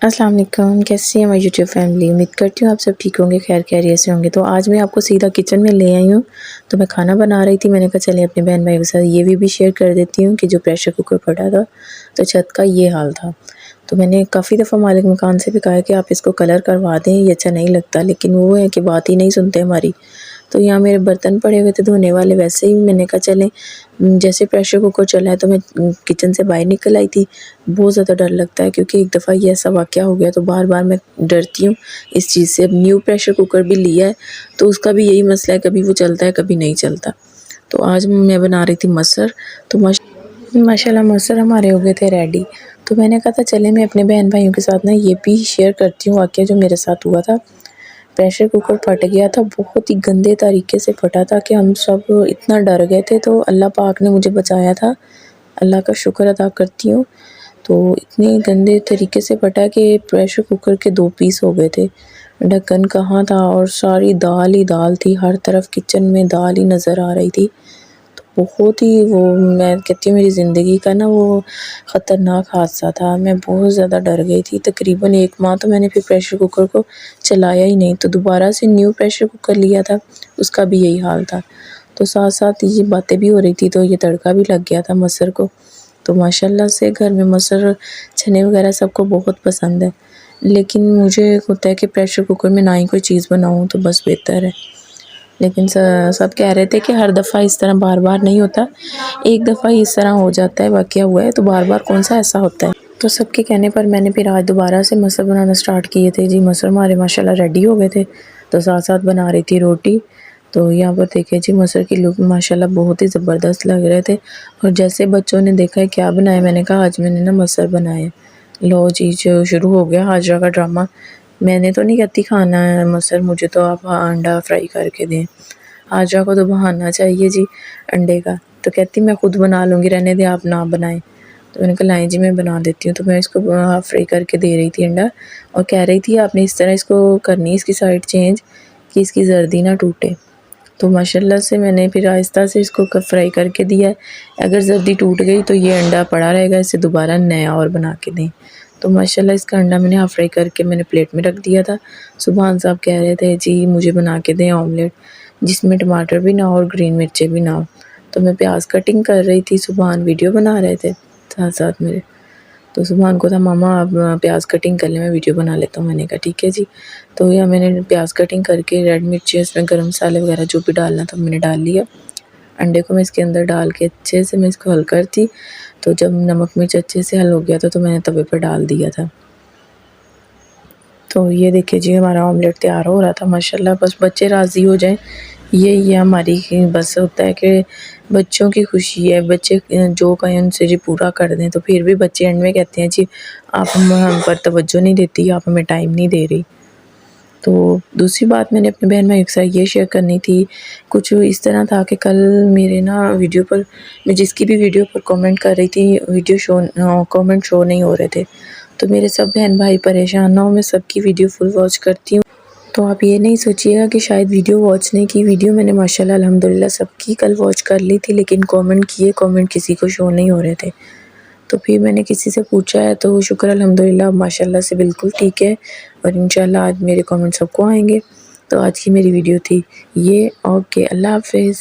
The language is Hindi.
अस्सलाम वालेकुम, कैसी हैं हमारी यूट्यूब फैमिली। उम्मीद करती हूँ आप सब ठीक होंगे, खैर खैरियत से होंगे। तो आज मैं आपको सीधा किचन में ले आई हूँ। तो मैं खाना बना रही थी, मैंने कहा चलिए अपने बहन भाई के साथ ये भी शेयर कर देती हूँ कि जो प्रेशर कुकर फटा था तो छत का ये हाल था। तो मैंने काफ़ी दफ़ा मालिक मकान से भी कहा है कि आप इसको कलर करवा दें, ये अच्छा नहीं लगता, लेकिन वो है कि बात ही नहीं सुनते हमारी। तो यहाँ मेरे बर्तन पड़े हुए थे धोने वाले, वैसे ही मैंने कहा चलें जैसे प्रेशर कुकर चला है तो मैं किचन से बाहर निकल आई थी। बहुत ज़्यादा डर लगता है क्योंकि एक दफ़ा ये ऐसा वाक़या हो गया तो बार-बार मैं डरती हूँ इस चीज़ से। अब न्यू प्रेशर कुकर भी लिया है तो उसका भी यही मसला है, कभी वो चलता है कभी नहीं चलता। तो आज मैं बना रही थी मसर, तो माशाल्लाह मसर हमारे हो गए थे रेडी। तो मैंने कहा था चलें मैं अपने बहन भाइयों के साथ ना ये भी शेयर करती हूँ वाक़या जो मेरे साथ हुआ था। प्रेशर कुकर फट गया था, बहुत ही गंदे तरीके से फटा था कि हम सब इतना डर गए थे, तो अल्लाह पाक ने मुझे बचाया था। अल्लाह का शुक्र अदा करती हूँ। तो इतने गंदे तरीके से फटा कि प्रेशर कुकर के 2 पीस हो गए थे। ढक्कन कहाँ था और सारी दाल ही दाल थी, हर तरफ किचन में दाल ही नज़र आ रही थी। बहुत ही वो मैं कहती हूँ मेरी ज़िंदगी का ना वो ख़तरनाक हादसा था। मैं बहुत ज़्यादा डर गई थी, तकरीबन 1 माह तो मैंने फिर प्रेशर कुकर को चलाया ही नहीं। तो दोबारा से न्यू प्रेशर कुकर लिया था, उसका भी यही हाल था। तो साथ-साथ ये बातें भी हो रही थी तो ये तड़का भी लग गया था मसर को। तो माशाल्लाह से घर में मसर, चने वग़ैरह सबको बहुत पसंद है। लेकिन मुझे होता है कि प्रेशर कुकर में ना ही कोई चीज़ बनाऊँ तो बस बेहतर है। लेकिन सब कह रहे थे कि हर दफ़ा इस तरह बार-बार नहीं होता, एक दफ़ा ही इस तरह हो जाता है, वाक़या हुआ है तो बार-बार कौन-सा ऐसा होता है। तो सबके कहने पर मैंने फिर आज दोबारा से मसर बनाना स्टार्ट किए थे जी। मसर हमारे माशाल्लाह रेडी हो गए थे, तो साथ-साथ बना रही थी रोटी। तो यहाँ पर देखिए जी मसर की लुक माशाल्लाह बहुत ही ज़बरदस्त लग रहे थे। और जैसे बच्चों ने देखा है क्या बनाया, मैंने कहा आज मैंने ना मसर बनाए हैं। लो जी जो शुरू हो गया हाजरा का ड्रामा। मैंने तो नहीं कहती खाना है मसर, मुझे तो आप अंडा फ्राई करके दें। हाजरा को तो बहाना चाहिए जी अंडे का, तो कहती मैं खुद बना लूँगी, रहने दें आप ना बनाएं। तो मैंने कहा लाएं जी मैं बना देती हूँ। तो मैं इसको हाफ फ्राई करके दे रही थी अंडा, और कह रही थी आपने इस तरह इसको करनी है, इसकी साइड चेंज कि इसकी जर्दी ना टूटे। तो माशाल्लाह से मैंने फिर आहिस्ता से इसको फ्राई करके दिया है। अगर जर्दी टूट गई तो ये अंडा पड़ा रहेगा, इसे दोबारा नया और बना के दें। तो माशाल्लाह इसका अंडा मैंने हाफ फ्राई करके मैंने प्लेट में रख दिया था। सुबहान साहब कह रहे थे जी मुझे बना के दें ऑमलेट जिसमें टमाटर भी ना हो और ग्रीन मिर्चें भी ना हो। तो मैं प्याज कटिंग कर रही थी, सुबहान वीडियो बना रहे थे साथ साथ मेरे। तो सुबहान को था मामा आप प्याज कटिंग कर लें, मैं वीडियो बना लेता हूँ। मैंने कहा ठीक है जी। तो यह मैंने प्याज कटिंग करके रेड मिर्ची इसमें गरम मसाले वगैरह जो भी डालना था मैंने डाल लिया। अंडे को मैं इसके अंदर डाल के अच्छे से मैं इसको हल करती। तो जब नमक मिर्च अच्छे से हल हो गया था तो मैंने तवे पर डाल दिया था। तो ये देखिए जी हमारा ऑमलेट तैयार हो रहा था माशाल्लाह। बस बच्चे राज़ी हो जाएं, यही है हमारी बस होता है कि बच्चों की खुशी है, बच्चे जो कहें उनसे जी पूरा कर दें। तो फिर भी बच्चे एंड में कहते हैं जी आप हम पर तवज्जो नहीं देती, आप हमें टाइम नहीं दे रही। तो दूसरी बात मैंने अपने बहन भाइयों के साथ ये शेयर करनी थी। कुछ इस तरह था कि कल मेरे ना वीडियो पर मैं जिसकी भी वीडियो पर कमेंट कर रही थी, वीडियो कमेंट शो नहीं हो रहे थे। तो मेरे सब बहन भाई परेशान ना हो, मैं सबकी वीडियो फुल वॉच करती हूँ। तो आप ये नहीं सोचिएगा कि शायद वीडियो वॉच नहीं की, वीडियो मैंने माशाल्लाह अल्हम्दुलिल्लाह सबकी कल वॉच कर ली थी, लेकिन कमेंट किए, कमेंट किसी को शो नहीं हो रहे थे। तो फिर मैंने किसी से पूछा है तो शुक्र अल्हम्दुलिल्लाह माशाल्लाह से बिल्कुल ठीक है, और इंशाल्लाह आज मेरे कमेंट सबको आएंगे। तो आज की मेरी वीडियो थी ये। ओके, अल्लाह हाफ़िज़।